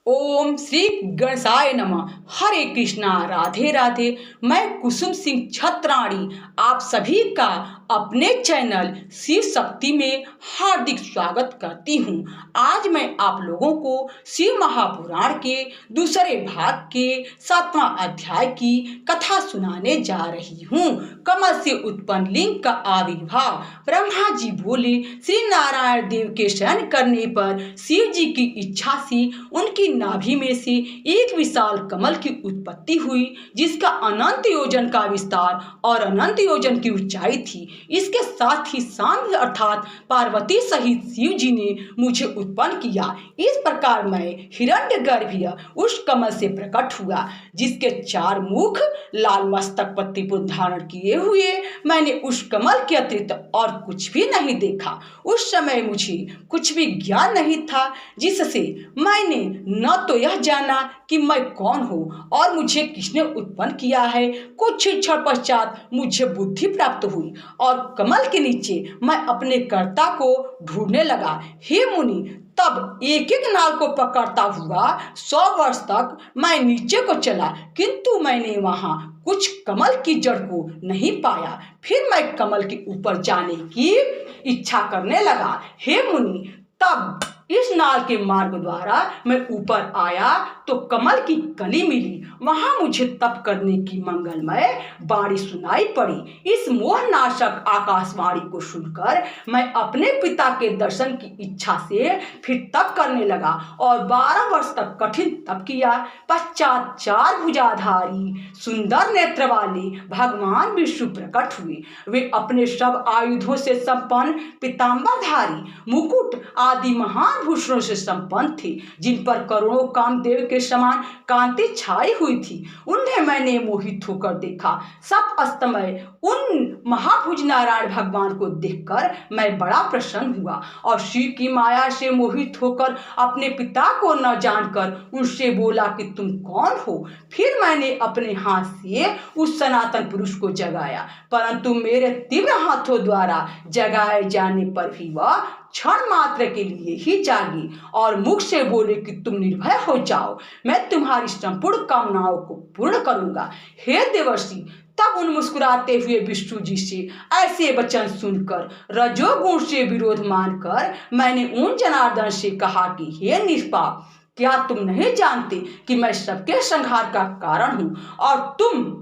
ओम श्री गणेशाय नमः। हरे कृष्णा, राधे राधे। मैं कुसुम सिंह छत्राणी आप सभी का अपने चैनल शिव शक्ति में हार्दिक स्वागत करती हूँ। आज मैं आप लोगों को शिव महापुराण के दूसरे भाग के 7वां अध्याय की कथा सुनाने जा रही हूँ। कमल से उत्पन्न लिंग का आविर्भाव। ब्रह्मा जी बोले, श्री नारायण देव के शयन करने पर शिव जी की इच्छा से उनकी नाभि में से एक विशाल कमल की उत्पत्ति हुई, जिसका अनंत योजन का विस्तार और अनंत योजन की ऊंचाई थी। इसके साथ ही सांब अर्थात पार्वती सहित शिव जी ने मुझे उत्पन्न किया। इस प्रकार मैं हिरण्यगर्भीय उस कमल से प्रकट हुआ, जिसके 4 मुख लाल मस्तक पत्तीपुर धारण किए हुए। मैंने उस कमल के अतिरिक्त और कुछ भी नहीं देखा। उस समय मुझे कुछ भी ज्ञान नहीं था, जिससे मैंने न तो यह जाना कि मैं कौन हूँ और मुझे किसने उत्पन्न किया है। कुछ क्षण पश्चात मुझे बुद्धि प्राप्त हुई और कमल के नीचे मैं अपने कर्ता को ढूंढने लगा। हे मुनि, तब एक एक नाल को पकड़ता हुआ 100 वर्ष तक मैं नीचे को चला, किंतु मैंने वहां कुछ कमल की जड़ को नहीं पाया। फिर मैं कमल के ऊपर जाने की इच्छा करने लगा। हे मुनि, तब इस नाल के मार्ग द्वारा मैं ऊपर आया तो कमल की कली मिली। वहां मुझे तप करने की मंगलमय वाणी सुनाई पड़ी। इस मोहनाशक आकाशवाणी को सुनकर मैं अपने पिता के दर्शन की इच्छा से फिर तप करने लगा और 12 वर्ष तक कठिन तप किया। पश्चात 4 भुजाधारी सुंदर नेत्र वाले भगवान विष्णु प्रकट हुए। वे अपने सब आयुधों से संपन्न, पीताम्बरधारी, मुकुट आदि महान भूषणों से संपन्न थे, जिन पर करोड़ों कामदेव के समान कांति छाई हुई थी। उन्हें मैंने मोहित होकर देखा। सब अस्तमय उन महाभुज नारायण भगवान को देखकर मैं बड़ा प्रसन्न हुआ और शिव की माया से मोहित होकर अपने पिता को न जानकर उनसे बोला कि तुम कौन हो। फिर मैंने अपने हाथ से उस सनातन पुरुष को जगाया, परंतु मेरे तीव्र हाथों द्वारा जगाए जाने पर भी वह क्षण मात्र के लिए ही जागी और मुख से बोले कि तुम निर्भय हो जाओ, मैं तुम्हारी संपूर्ण कामनाओं को पूर्ण करूंगा। हे देवर्षि, तब उन मुस्कुराते हुए विष्णु जी से ऐसे वचन सुनकर रजोगुण से विरोध मानकर मैंने उन जनार्दन से कहा कि हे निष्पाप, क्या तुम नहीं जानते कि मैं सबके संहार का कारण हूं और तुम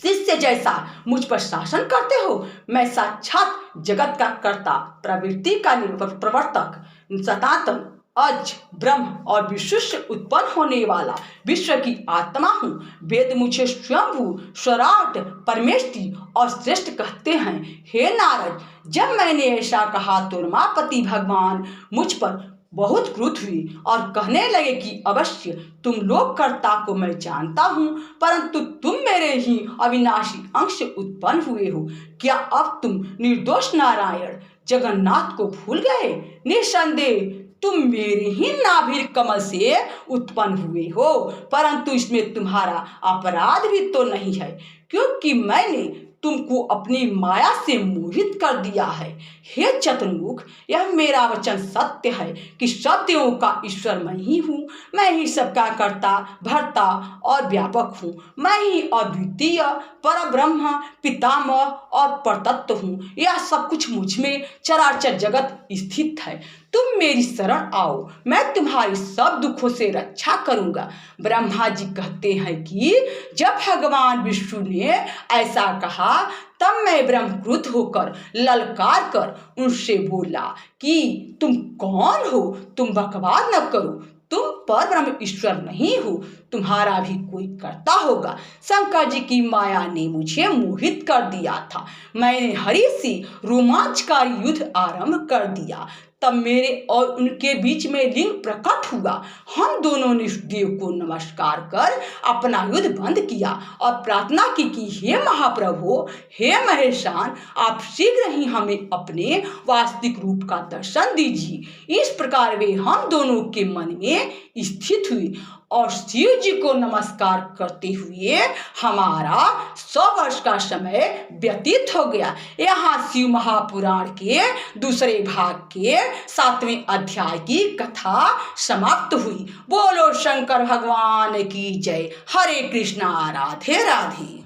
शिष्य जैसा मुझ पर शासन करते हो। मैं साक्षात जगत का कर्ता, प्रवृत्ति का प्रवर्तक, सनातन, अज, ब्रह्म और विश्व से उत्पन्न होने वाला विश्व की आत्मा हूँ। वेद मुझे स्वयंभू, स्वराट, परमेष्टि और श्रेष्ठ कहते हैं। हे नारद, जब मैंने ऐसा कहा तो रमापति भगवान मुझ पर बहुत क्रुद्ध हुई और कहने लगे कि अवश्य तुम लोक कर्ता को मैं जानता हूँ, परंतु तुम मेरे ही अविनाशी अंश से उत्पन्न हुए हो। क्या अब तुम निर्दोष नारायण जगन्नाथ को भूल गए? निसंदेह तुम मेरे ही नाभि कमल से उत्पन्न हुए हो, परंतु इसमें तुम्हारा अपराध भी तो नहीं है, क्योंकि मैंने तुमको अपनी माया से मोहित कर दिया है। हे चतुर्मुख, यह मेरा वचन सत्य है कि सब देवों का ईश्वर मैं ही हूँ। मैं ही सबका कर्ता, भर्ता और व्यापक हूँ। मैं ही अद्वितीय परब्रह्म, पितामह और परतत्व हूँ। यह सब कुछ मुझ में चराचर जगत स्थित है। तुम मेरी शरण आओ, मैं तुम्हारी सब दुखों से रक्षा करूंगा। ब्रह्मा जी कहते हैं कि जब भगवान विष्णु ने ऐसा कहा, तब मैं ब्रह्म क्रुद्ध होकर ललकार कर उनसे बोला कि तुम कौन हो? तुम बकवास न करो, तुम पर ब्रह्म ईश्वर नहीं हो, तुम्हारा भी कोई करता होगा। शंकर जी की माया ने मुझे मोहित कर दिया था। मैंने हरि से रोमांचकारी युद्ध आरंभ कर दिया। तब मेरे और उनके बीच में लिंग प्रकट हुआ। हम दोनों ने देव को नमस्कार कर अपना युद्ध बंद किया और प्रार्थना की कि हे महाप्रभु, हे महेशान, आप शीघ्र ही हमें अपने वास्तविक रूप का दर्शन दीजिए। इस प्रकार वे हम दोनों के मन में स्थित हुई और शिव जी को नमस्कार करते हुए हमारा 100 वर्ष का समय व्यतीत हो गया। यहाँ शिव महापुराण के दूसरे भाग के 7वें अध्याय की कथा समाप्त हुई। बोलो शंकर भगवान की जय। हरे कृष्णा राधे राधे।